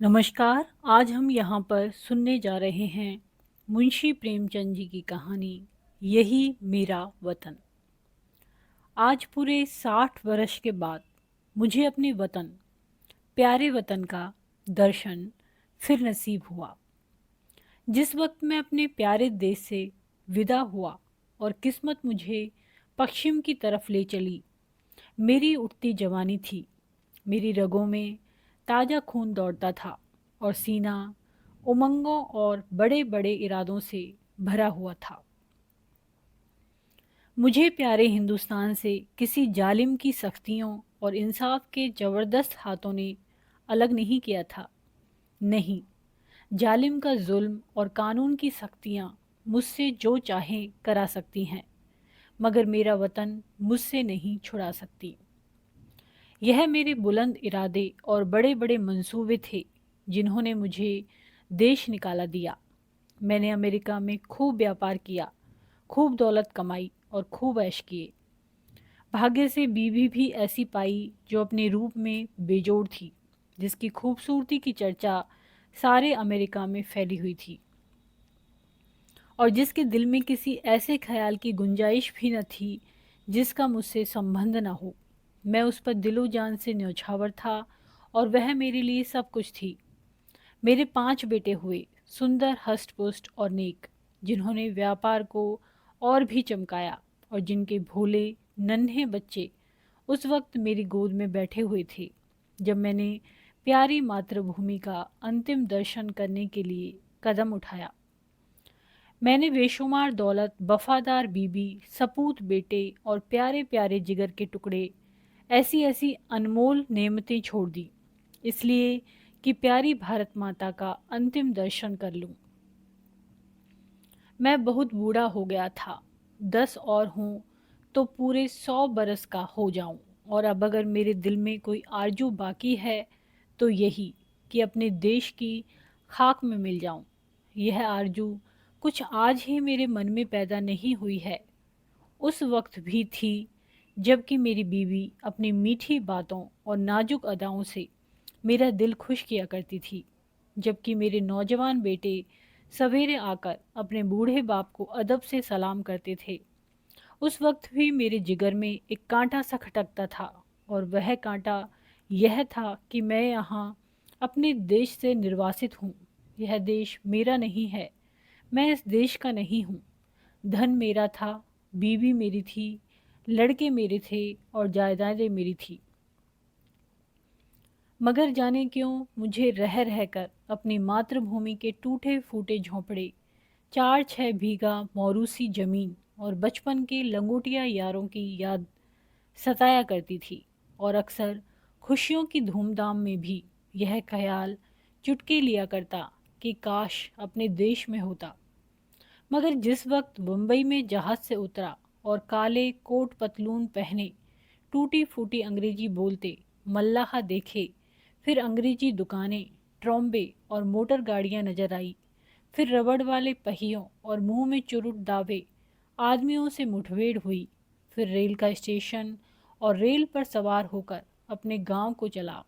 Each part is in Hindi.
नमस्कार। आज हम यहाँ पर सुनने जा रहे हैं मुंशी प्रेमचंद जी की कहानी यही मेरा वतन। आज पूरे 60 वर्ष के बाद मुझे अपने वतन, प्यारे वतन का दर्शन फिर नसीब हुआ। जिस वक्त मैं अपने प्यारे देश से विदा हुआ और किस्मत मुझे पश्चिम की तरफ ले चली, मेरी उठती जवानी थी। मेरी रगों में ताज़ा खून दौड़ता था और सीना उमंगों और बड़े बड़े इरादों से भरा हुआ था। मुझे प्यारे हिंदुस्तान से किसी जालिम की सख्तियों और इंसाफ के ज़बरदस्त हाथों ने अलग नहीं किया था। नहीं, जालिम का जुल्म और कानून की सख्तियाँ मुझसे जो चाहें करा सकती हैं, मगर मेरा वतन मुझसे नहीं छुड़ा सकती। यह मेरे बुलंद इरादे और बड़े बड़े मंसूबे थे जिन्होंने मुझे देश निकाला दिया। मैंने अमेरिका में खूब व्यापार किया, खूब दौलत कमाई और खूब ऐश किए। भाग्य से बीवी भी ऐसी पाई जो अपने रूप में बेजोड़ थी, जिसकी खूबसूरती की चर्चा सारे अमेरिका में फैली हुई थी और जिसके दिल में किसी ऐसे ख्याल की गुंजाइश भी न थी जिसका मुझसे संबंध न हो। मैं उस पर दिलो जान से न्यौछावर था और वह मेरे लिए सब कुछ थी। मेरे 5 बेटे हुए, सुंदर, हष्ट-पुष्ट और नेक, जिन्होंने व्यापार को और भी चमकाया और जिनके भोले, नन्हे बच्चे उस वक्त मेरी गोद में बैठे हुए थे जब मैंने प्यारी मातृभूमि का अंतिम दर्शन करने के लिए कदम उठाया। मैंने बेशुमार दौलत, वफादार बीबी, सपूत बेटे और प्यारे प्यारे जिगर के टुकड़े, ऐसी ऐसी अनमोल नेमतें छोड़ दी, इसलिए कि प्यारी भारत माता का अंतिम दर्शन कर लूं। मैं बहुत बूढ़ा हो गया था, 10 और हूँ तो पूरे 100 बरस का हो जाऊं। और अब अगर मेरे दिल में कोई आरजू बाकी है तो यही कि अपने देश की खाक में मिल जाऊं। यह आरजू कुछ आज ही मेरे मन में पैदा नहीं हुई है, उस वक्त भी थी जबकि मेरी बीवी अपनी मीठी बातों और नाजुक अदाओं से मेरा दिल खुश किया करती थी, जबकि मेरे नौजवान बेटे सवेरे आकर अपने बूढ़े बाप को अदब से सलाम करते थे। उस वक्त भी मेरे जिगर में एक कांटा सा खटकता था और वह कांटा यह था कि मैं यहाँ अपने देश से निर्वासित हूँ। यह देश मेरा नहीं है, मैं इस देश का नहीं हूँ। धन मेरा था, बीवी मेरी थी, लड़के मेरे थे और जायदादें मेरी थी, मगर जाने क्यों मुझे रह रहकर अपनी मातृभूमि के टूटे फूटे झोंपड़े, 4-6 बीघा मौरूसी ज़मीन और बचपन के लंगोटिया यारों की याद सताया करती थी। और अक्सर खुशियों की धूमधाम में भी यह ख्याल चुटकी लिया करता कि काश अपने देश में होता। मगर जिस वक्त बम्बई में जहाज से उतरा और काले कोट पतलून पहने, टूटी फूटी अंग्रेजी बोलते मल्लाह देखे, फिर अंग्रेजी दुकानें, ट्रॉम्बे और मोटर गाड़ियां नजर आई, फिर रबड़ वाले पहियों और मुंह में चुरुट दावे आदमियों से मुठभेड़ हुई, फिर रेल का स्टेशन और रेल पर सवार होकर अपने गांव को चला।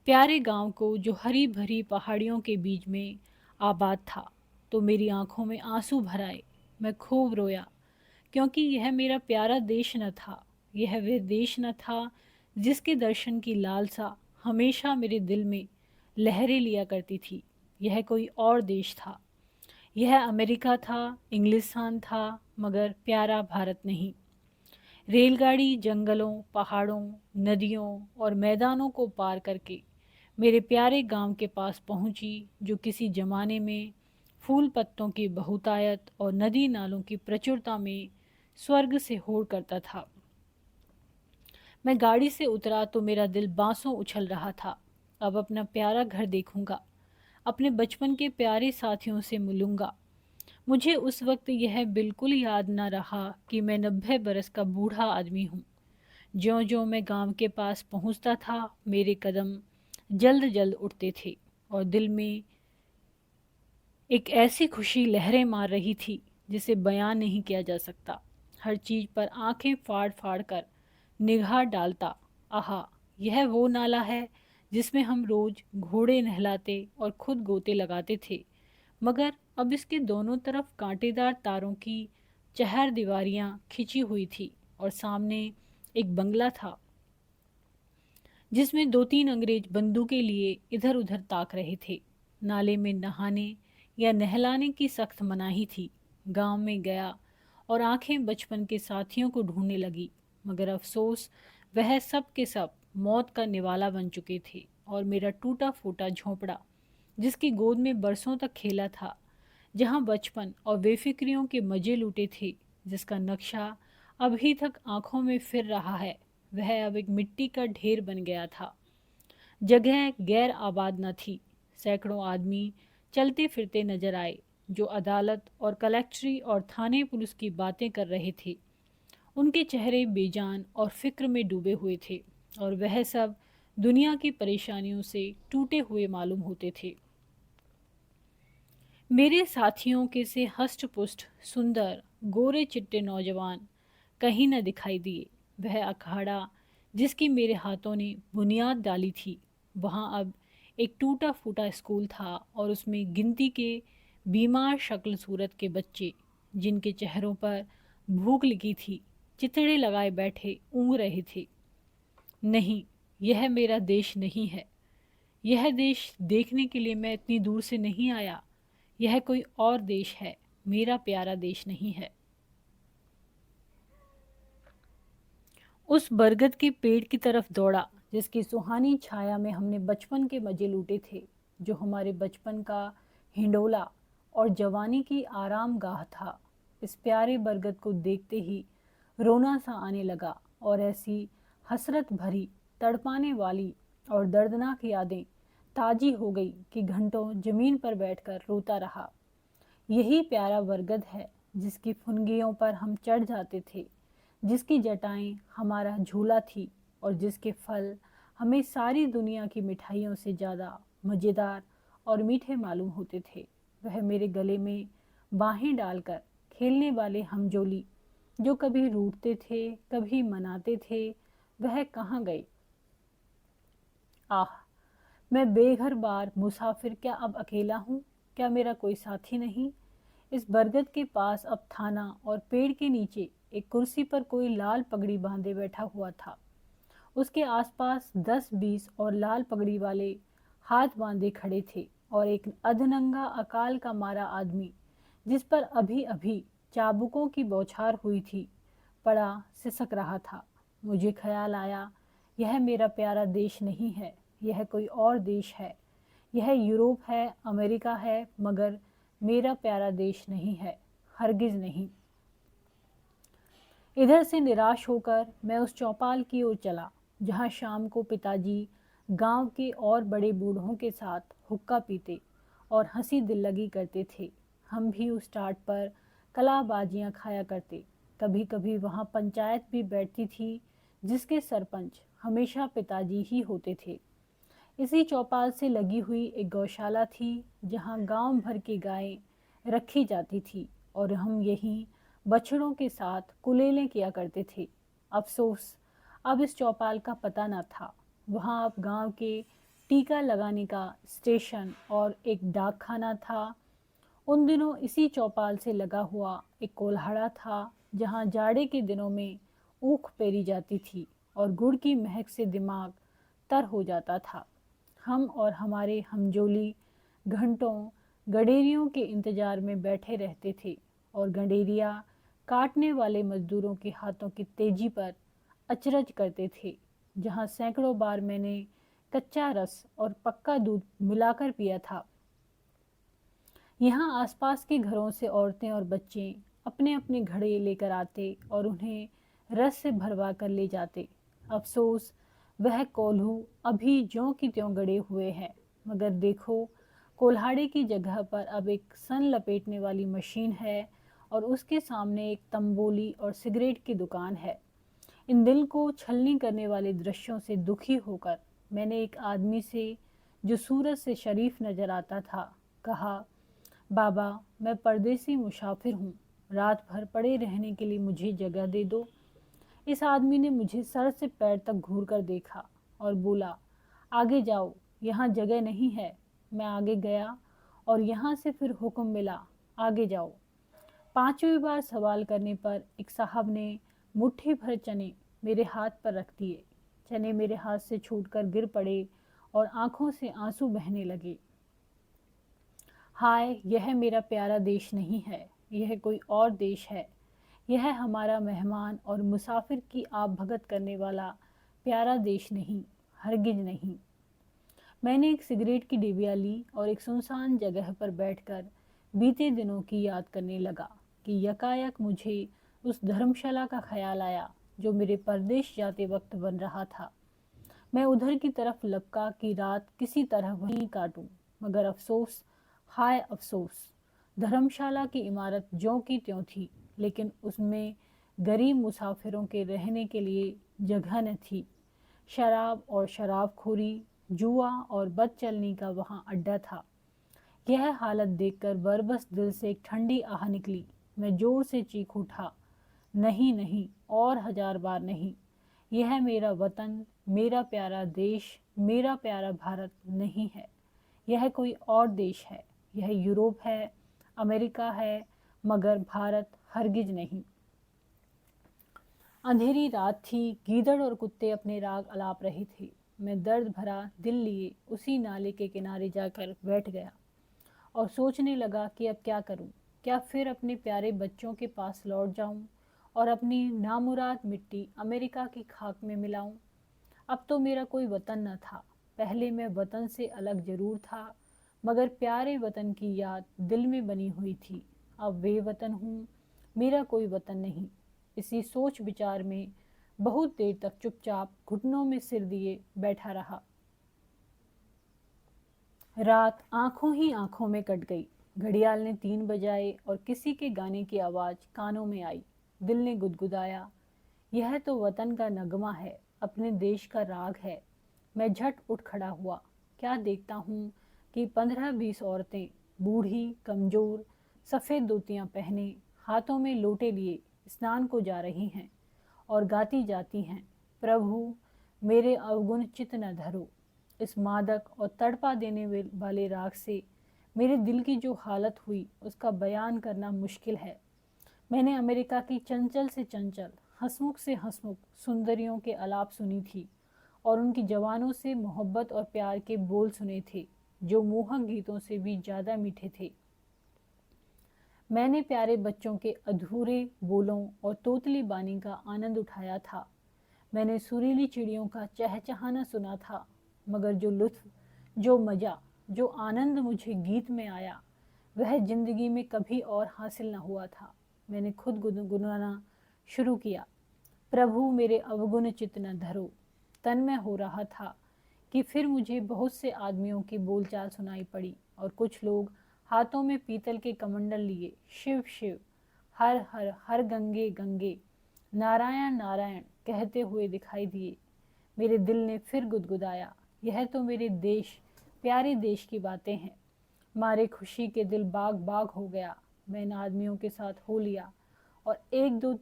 प्यारे गांव को जो हरी भरी पहाड़ियों के बीच में आबाद था, तो मेरी आंखों में आंसू भर आए। मैं खूब रोया, क्योंकि यह मेरा प्यारा देश न था। यह वह देश न था जिसके दर्शन की लालसा हमेशा मेरे दिल में लहरें लिया करती थी। यह कोई और देश था। यह अमेरिका था, इंग्लिस्तान था, मगर प्यारा भारत नहीं। रेलगाड़ी जंगलों, पहाड़ों, नदियों और मैदानों को पार करके मेरे प्यारे गांव के पास पहुंची, जो किसी जमाने में फूल पत्तों की बहुतायत और नदी नालों की प्रचुरता में स्वर्ग से होड़ करता था। मैं गाड़ी से उतरा तो मेरा दिल बांसों उछल रहा था। अब अपना प्यारा घर देखूंगा, अपने बचपन के प्यारे साथियों से मिलूंगा। मुझे उस वक्त यह बिल्कुल याद न रहा कि मैं 90 बरस का बूढ़ा आदमी हूँ। ज्यों-ज्यों मैं गांव के पास पहुंचता था, मेरे कदम जल्द जल्द उठते थे और दिल में एक ऐसी खुशी लहरें मार रही थी जिसे बयान नहीं किया जा सकता। हर चीज़ पर आंखें फाड़ फाड़ कर निगाह डालता। आहा, यह वो नाला है जिसमें हम रोज घोड़े नहलाते और खुद गोते लगाते थे, मगर अब इसके दोनों तरफ कांटेदार तारों की चहर दीवारियां खिंची हुई थी और सामने एक बंगला था जिसमें दो तीन अंग्रेज बंदूकें लिए इधर उधर ताक रहे थे। नाले में नहाने या नहलाने की सख्त मनाही थी। गांव में गया और आंखें बचपन के साथियों को ढूंढने लगी, मगर अफसोस वह सब के सब मौत का निवाला बन चुके थे और मेरा टूटा फूटा झोंपड़ा, जिसकी गोद में बरसों तक खेला था, जहां बचपन और बेफिक्रियों के मजे लूटे थे, जिसका नक्शा अभी तक आंखों में फिर रहा है, वह अब एक मिट्टी का ढेर बन गया था। जगह गैर आबाद न थी। सैकड़ों आदमी चलते फिरते नजर आए जो अदालत और कलेक्ट्री और थाने पुलिस की बातें कर रहे थे। उनके चेहरे बेजान और फिक्र में डूबे हुए थे और वह सब दुनिया की परेशानियों से टूटे हुए मालूम होते थे। मेरे साथियों के से हष्ट पुष्ट सुंदर गोरे चिट्टे नौजवान कहीं न दिखाई दिए। वह अखाड़ा जिसकी मेरे हाथों ने बुनियाद डाली थी, वहाँ अब एक टूटा फूटा स्कूल था और उसमें गिनती के बीमार शक्ल सूरत के बच्चे, जिनके चेहरों पर भूख लिखी थी, चितड़े लगाए बैठे ऊँग रहे थे। नहीं, यह मेरा देश नहीं है। यह देश देखने के लिए मैं इतनी दूर से नहीं आया। यह कोई और देश है, मेरा प्यारा देश नहीं है। उस बरगद के पेड़ की तरफ दौड़ा जिसकी सुहानी छाया में हमने बचपन के मजे लूटे थे, जो हमारे बचपन का हिंडोला और जवानी की आराम गाह था। इस प्यारे बरगद को देखते ही रोना सा आने लगा और ऐसी हसरत भरी, तड़पाने वाली और दर्दनाक यादें ताजी हो गई कि घंटों जमीन पर बैठकर रोता रहा। यही प्यारा बरगद है जिसकी फुनगियों पर हम चढ़ जाते थे, जिसकी जटाएं हमारा झूला थी और जिसके फल हमें सारी दुनिया की मिठाइयों से ज़्यादा मज़ेदार और मीठे मालूम होते थे। वह मेरे गले में बाहें डालकर खेलने वाले हमजोली, जो कभी रूठते थे कभी मनाते थे, वह कहाँ गए? आह, मैं बेघर बार मुसाफिर क्या अब अकेला हूँ? क्या मेरा कोई साथी नहीं? इस बरगद के पास अब थाना और पेड़ के नीचे एक कुर्सी पर कोई लाल पगड़ी बांधे बैठा हुआ था। उसके आसपास 10-20 और लाल पगड़ी वाले हाथ बांधे खड़े थे और एक अधनंगा अकाल का मारा आदमी, जिस पर अभी अभी चाबुकों की बौछार हुई थी, पड़ा सिसक रहा था। मुझे ख्याल आया, यह मेरा प्यारा देश नहीं है, यह कोई और देश है। यह यूरोप है, अमेरिका है, मगर मेरा प्यारा देश नहीं है, हरगिज नहीं। इधर से निराश होकर मैं उस चौपाल की ओर चला जहाँ शाम को पिताजी गांव के और बड़े बूढ़ों के साथ हुक्का पीते और हंसी दिल्लगी करते थे। हम भी उस टाट पर कलाबाजियाँ खाया करते। कभी कभी वहाँ पंचायत भी बैठती थी, जिसके सरपंच हमेशा पिताजी ही होते थे। इसी चौपाल से लगी हुई एक गौशाला थी जहाँ गांव भर की गायें रखी जाती थी और हम यहीं बछड़ों के साथ कुलेलें किया करते थे। अफसोस, अब इस चौपाल का पता न था। वहाँ अब गांव के टीका लगाने का स्टेशन और एक डाकखाना था। उन दिनों इसी चौपाल से लगा हुआ एक कोल्हाड़ा था जहाँ जाड़े के दिनों में ऊख पेरी जाती थी और गुड़ की महक से दिमाग तर हो जाता था। हम और हमारे हमजोली घंटों गडेरियों के इंतजार में बैठे रहते थे और गडेरिया काटने वाले मजदूरों के हाथों की तेजी पर अचरज करते थे। जहाँ सैकड़ों बार मैंने कच्चा रस और पक्का दूध मिलाकर पिया था, यहाँ आसपास के घरों से औरतें और बच्चे अपने अपने घड़े लेकर आते और उन्हें रस से भरवा कर ले जाते। अफसोस, वह कोल्हू अभी ज्यों की त्यों गड़े हुए हैं, मगर देखो, कोल्हाड़े की जगह पर अब एक सन लपेटने वाली मशीन है और उसके सामने एक तंबोली और सिगरेट की दुकान है। इन दिल को छलनी करने वाले दृश्यों से दुखी होकर मैंने एक आदमी से, जो सूरत से शरीफ नजर आता था, कहा, बाबा, मैं परदेसी मुसाफिर हूँ, रात भर पड़े रहने के लिए मुझे जगह दे दो। इस आदमी ने मुझे सर से पैर तक घूर कर देखा और बोला, आगे जाओ, यहाँ जगह नहीं है। मैं आगे गया और यहाँ से फिर हुक्म मिला, आगे जाओ। पांचवी बार सवाल करने पर एक साहब ने मुट्ठी भर चने मेरे हाथ पर रख दिए। चने मेरे हाथ से छूटकर गिर पड़े और आंखों से आंसू बहने लगे। हाय, यह मेरा प्यारा देश नहीं है, यह कोई और देश है। यह हमारा मेहमान और मुसाफिर की आप भगत करने वाला प्यारा देश नहीं, हरगिज नहीं। मैंने एक सिगरेट की डिबिया ली और एक सुनसान जगह पर बैठकर बीते दिनों की याद करने लगा कि यकायक मुझे उस धर्मशाला का ख्याल आया जो मेरे परदेश जाते वक्त बन रहा था। मैं उधर की तरफ लपका कि रात किसी तरह वहीं काटूं, मगर अफसोस, हाय अफसोस। धर्मशाला की इमारत ज्यों की त्यों थी, लेकिन उसमें गरीब मुसाफिरों के रहने के लिए जगह न थी। शराब और शराबखोरी, जुआ और बदचलनी का वहाँ अड्डा था। यह हालत देखकर बरबस दिल से एक ठंडी आह निकली। मैं जोर से चीख उठा, नहीं नहीं, और हजार बार नहीं। यह मेरा वतन, मेरा प्यारा देश, मेरा प्यारा भारत नहीं है। यह कोई और देश है, यह यूरोप है, अमेरिका है, मगर भारत हरगिज नहीं। अंधेरी रात थी, गीदड़ और कुत्ते अपने राग अलाप रहे थे। मैं दर्द भरा दिल लिए उसी नाले के किनारे जाकर बैठ गया और सोचने लगा कि अब क्या करूं। क्या फिर अपने प्यारे बच्चों के पास लौट जाऊं और अपनी नामुराद मिट्टी अमेरिका की खाक में मिलाऊं? अब तो मेरा कोई वतन न था। पहले मैं वतन से अलग जरूर था, मगर प्यारे वतन की याद दिल में बनी हुई थी। अब वे वतन हूँ, मेरा कोई वतन नहीं। इसी सोच विचार में बहुत देर तक चुपचाप घुटनों में सिर दिए बैठा रहा। रात आंखों ही आंखों में कट गई। घड़ियाल ने 3 बजाए और किसी के गाने की आवाज़ कानों में आई। दिल ने गुदगुदाया, यह तो वतन का नगमा है, अपने देश का राग है। मैं झट उठ खड़ा हुआ। क्या देखता हूँ कि 15-20 औरतें, बूढ़ी, कमजोर, सफ़ेद धोतियाँ पहने, हाथों में लोटे लिए स्नान को जा रही हैं और गाती जाती हैं, प्रभु मेरे अवगुण चित न धरो। इस मादक और तड़पा देने वाले राग से मेरे दिल की जो हालत हुई उसका बयान करना मुश्किल है। मैंने अमेरिका की चंचल से चंचल, हंसमुख से हंसमुख सुंदरियों के आलाप सुनी थी और उनकी जवानों से मोहब्बत और प्यार के बोल सुने थे जो मोहक गीतों से भी ज़्यादा मीठे थे। मैंने प्यारे बच्चों के अधूरे बोलों और तोतली बानी का आनंद उठाया था। मैंने सुरीली चिड़ियों का चहचहाना सुना था, मगर जो लुत्फ, जो मज़ा, जो आनंद मुझे गीत में आया, वह जिंदगी में कभी और हासिल न हुआ था। मैंने खुद गुनगुनाना शुरू किया, प्रभु मेरे अवगुण चित न धरो। तन्मय हो रहा था कि फिर मुझे बहुत से आदमियों की बोलचाल सुनाई पड़ी और कुछ लोग हाथों में पीतल के कमंडल लिए शिव शिव, हर हर हर गंगे गंगे, नारायण नारायण कहते हुए दिखाई दिए। मेरे दिल ने फिर गुदगुदाया, यह तो मेरे देश, प्यारे देश की बातें हैं। मारे खुशी के दिल बाग बाग हो गया। मैं इन आदमियों के साथ हो लिया और 1 2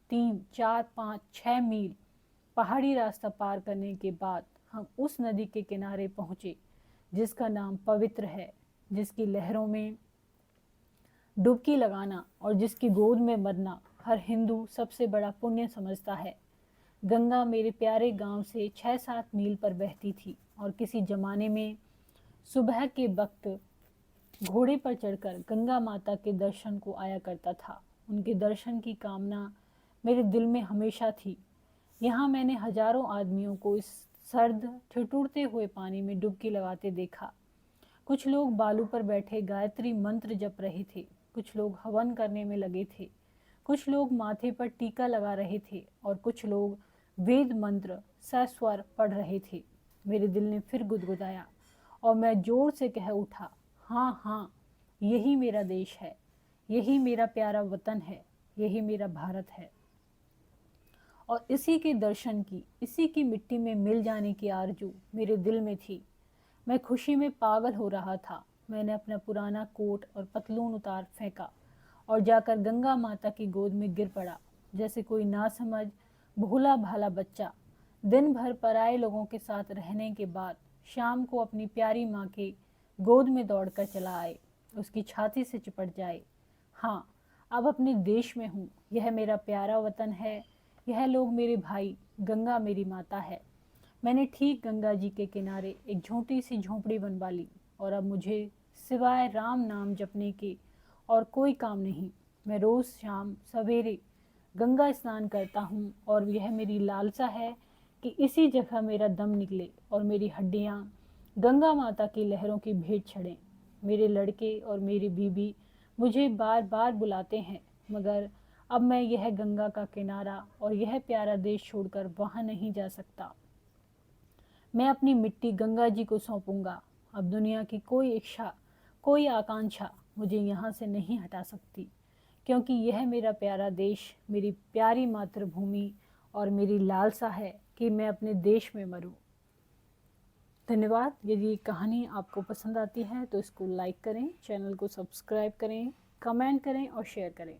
3 4 5 6 मील पहाड़ी रास्ता पार करने के बाद हम उस नदी के किनारे पहुँचे जिसका नाम पवित्र है, जिसकी लहरों में डुबकी लगाना और जिसकी गोद में मरना हर हिंदू सबसे बड़ा पुण्य समझता है। गंगा मेरे प्यारे गांव से 6-7 मील पर बहती थी और किसी जमाने में सुबह के वक्त घोड़े पर चढ़कर गंगा माता के दर्शन को आया करता था। उनके दर्शन की कामना मेरे दिल में हमेशा थी। यहाँ मैंने हजारों आदमियों को इस सर्द ठिठुरते हुए पानी में डुबकी लगाते देखा। कुछ लोग बालू पर बैठे गायत्री मंत्र जप रहे थे, कुछ लोग हवन करने में लगे थे, कुछ लोग माथे पर टीका लगा रहे थे और कुछ लोग वेद मंत्र सस्वर पढ़ रहे थे। मेरे दिल ने फिर गुदगुदाया और मैं जोर से कह उठा, हाँ हाँ, यही मेरा देश है, यही मेरा प्यारा वतन है, यही मेरा भारत है। और इसी के दर्शन की, इसी की मिट्टी में मिल जाने की आरजू मेरे दिल में थी। मैं खुशी में पागल हो रहा था। मैंने अपना पुराना कोट और पतलून उतार फेंका और जाकर गंगा माता की गोद में गिर पड़ा, जैसे कोई नासमझ भोला भाला बच्चा दिन भर पराए लोगों के साथ रहने के बाद शाम को अपनी प्यारी माँ के गोद में दौड़कर चला आए, उसकी छाती से चिपट जाए। हाँ, अब अपने देश में हूँ, यह मेरा प्यारा वतन है, यह लोग मेरे भाई, गंगा मेरी माता है। मैंने ठीक गंगा जी के किनारे एक छोटी सी झोंपड़ी बनवा ली और अब मुझे सिवाय राम नाम जपने के और कोई काम नहीं। मैं रोज़ शाम सवेरे गंगा स्नान करता हूँ और यह मेरी लालसा है कि इसी जगह मेरा दम निकले और मेरी हड्डियाँ गंगा माता की लहरों की भेंट चढ़ें। मेरे लड़के और मेरी बीबी मुझे बार बार बुलाते हैं, मगर अब मैं यह गंगा का किनारा और यह प्यारा देश छोड़कर वहाँ नहीं जा सकता। मैं अपनी मिट्टी गंगा जी को सौंपूंगा। अब दुनिया की कोई इच्छा, कोई आकांक्षा मुझे यहाँ से नहीं हटा सकती, क्योंकि यह मेरा प्यारा देश, मेरी प्यारी मातृभूमि और मेरी लालसा है कि मैं अपने देश में मरूं। धन्यवाद। यदि ये कहानी आपको पसंद आती है तो इसको लाइक करें, चैनल को सब्सक्राइब करें, कमेंट करें और शेयर करें।